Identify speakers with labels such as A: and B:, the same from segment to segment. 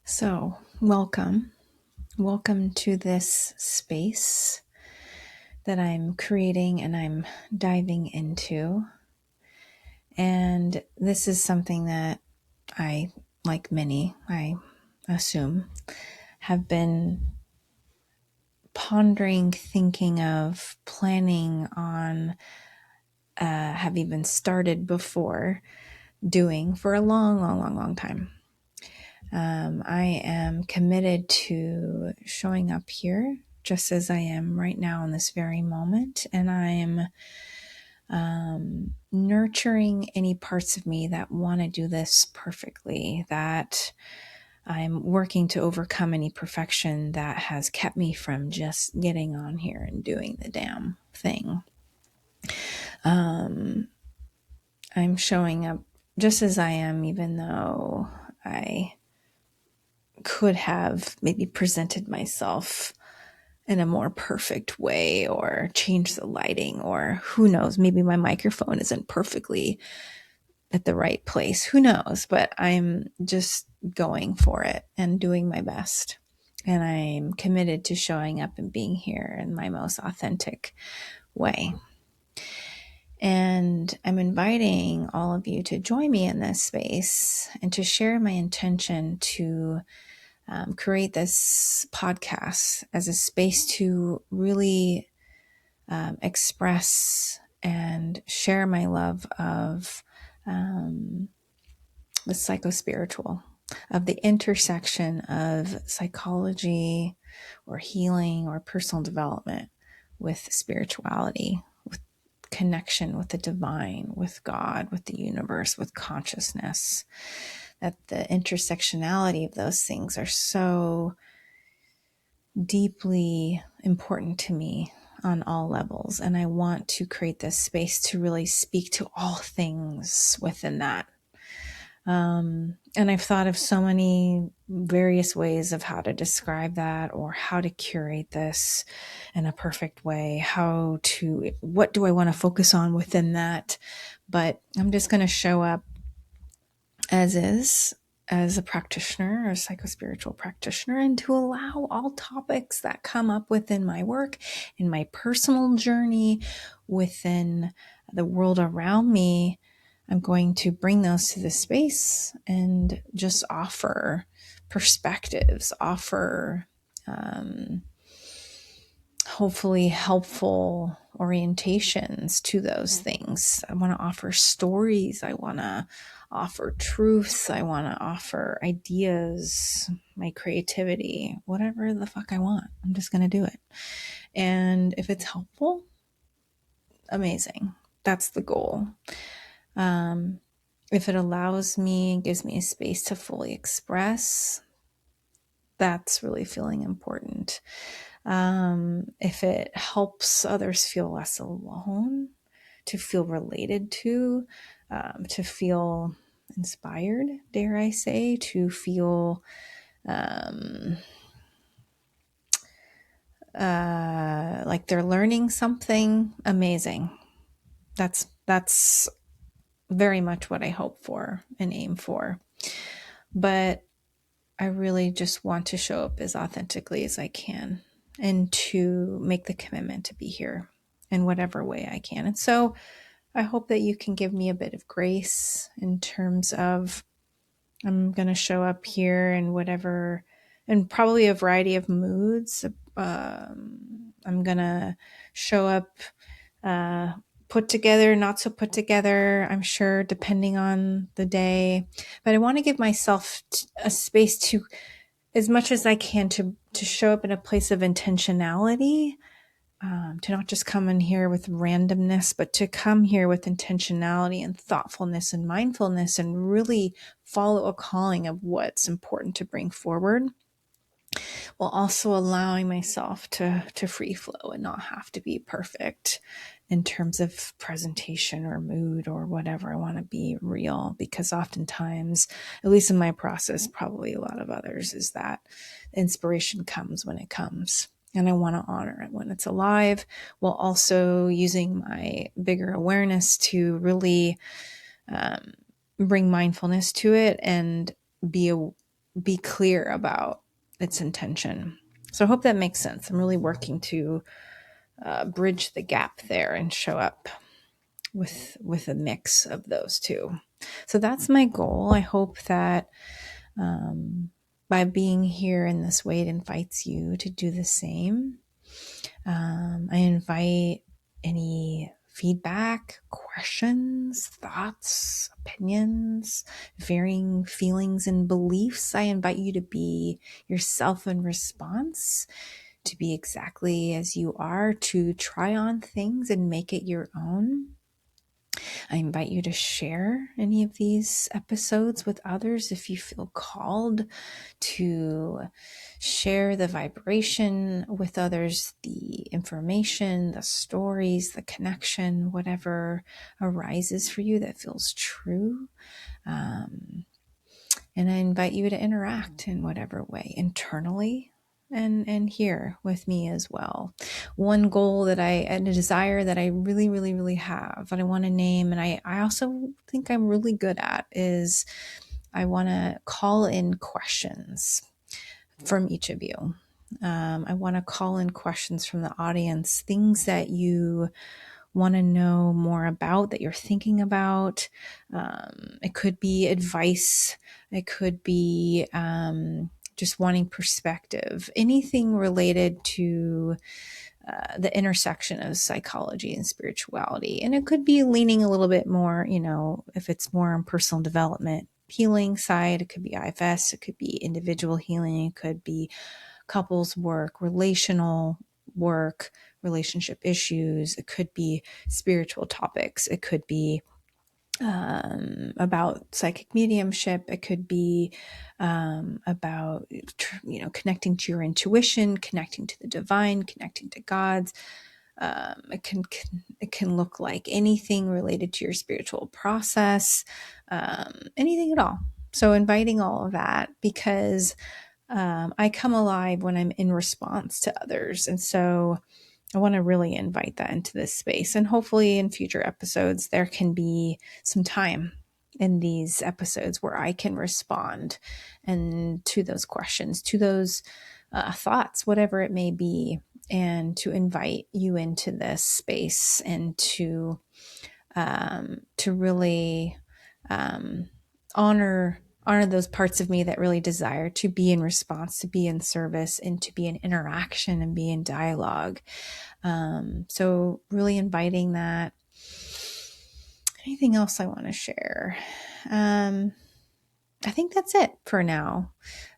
A: So, welcome. Welcome to this space that I'm creating and I'm diving into. And this is something that I, like many, I assume, have been pondering, thinking of, planning on, have even started before doing for a long time. I am committed to showing up here just as I am right now in this very moment. And I am nurturing any parts of me that want to do this perfectly, that I'm working to overcome any perfection that has kept me from just getting on here and doing the damn thing. I'm showing up just as I am, even though I could have maybe presented myself in a more perfect way or change the lighting, or who knows, maybe my microphone isn't perfectly at the right place. Who knows? But I'm just going for it and doing my best. And I'm committed to showing up and being here in my most authentic way. And I'm inviting all of you to join me in this space and to share my intention to create this podcast as a space to really express and share my love of the psychospiritual, of the intersection of psychology or healing or personal development with spirituality, with connection with the divine, with God, with the universe, with consciousness. That the intersectionality of those things are so deeply important to me on all levels. And I want to create this space to really speak to all things within that. And I've thought of so many various ways of how to describe that or how to curate this in a perfect way. What do I want to focus on within that? But I'm just going to show up as is, as a practitioner, a psychospiritual practitioner, and to allow all topics that come up within my work, in my personal journey, within the world around me. I'm going to bring those to the space and just offer perspectives, offer hopefully helpful orientations to those things. I want to offer stories. I want to offer truths. I want to offer ideas, my creativity, whatever the fuck I want. I'm just going to do it. And if it's helpful, amazing. That's the goal. If it allows me, gives me a space to fully express, that's really feeling important. If it helps others feel less alone, to feel related to feel inspired, dare I say, to feel like they're learning something amazing. That's very much what I hope for and aim for. But I really just want to show up as authentically as I can and to make the commitment to be here in whatever way I can. And so I hope that you can give me a bit of grace in terms of I'm going to show up here in whatever, and probably a variety of moods. I'm going to show up put together, not so put together, I'm sure, depending on the day. But I want to give myself a space to, as much as I can, to show up in a place of intentionality, to not just come in here with randomness, but to come here with intentionality and thoughtfulness and mindfulness and really follow a calling of what's important to bring forward, while also allowing myself to free flow and not have to be perfect in terms of presentation or mood or whatever. I want to be real, because oftentimes, at least in my process, probably a lot of others, is that inspiration comes when it comes. And I want to honor it when it's alive, while also using my bigger awareness to really bring mindfulness to it and be be clear about its intention. So I hope that makes sense. I'm really working to bridge the gap there and show up with a mix of those two. So that's my goal. I hope that by being here in this way, it invites you to do the same. I invite any feedback, questions, thoughts, opinions, varying feelings and beliefs. I invite you to be yourself in response, to be exactly as you are, to try on things and make it your own. I invite you to share any of these episodes with others if you feel called to share the vibration with others, the information, the stories, the connection, whatever arises for you that feels true. And I invite you to interact in whatever way, internally and here with me as well. One goal and a desire that I really, really, really have, that I want to name, and I also think I'm really good at, is I want to call in questions from each of you. I want to call in questions from the audience, things that you want to know more about, that you're thinking about. It could be advice. It could be just wanting perspective, anything related to the intersection of psychology and spirituality. And it could be leaning a little bit more, if it's more on personal development, healing side, it could be IFS, it could be individual healing, it could be couples work, relational work, relationship issues, it could be spiritual topics, it could be about psychic mediumship. It could be about, connecting to your intuition, connecting to the divine, connecting to God's. It can look like anything related to your spiritual process, anything at all. So inviting all of that, because I come alive when I'm in response to others. And so I want to really invite that into this space. And hopefully in future episodes, there can be some time in these episodes where I can respond and to those questions, to those thoughts, whatever it may be, and to invite you into this space and to really honor those parts of me that really desire to be in response, to be in service, and to be in interaction and be in dialogue. So really inviting that. Anything else I want to share? I think that's it for now.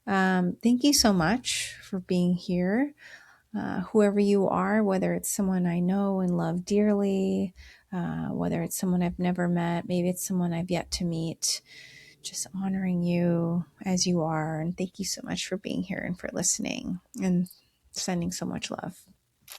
A: Thank you so much for being here. Whoever you are, whether it's someone I know and love dearly, whether it's someone I've never met, maybe it's someone I've yet to meet, just honoring you as you are. And thank you so much for being here and for listening and sending so much love.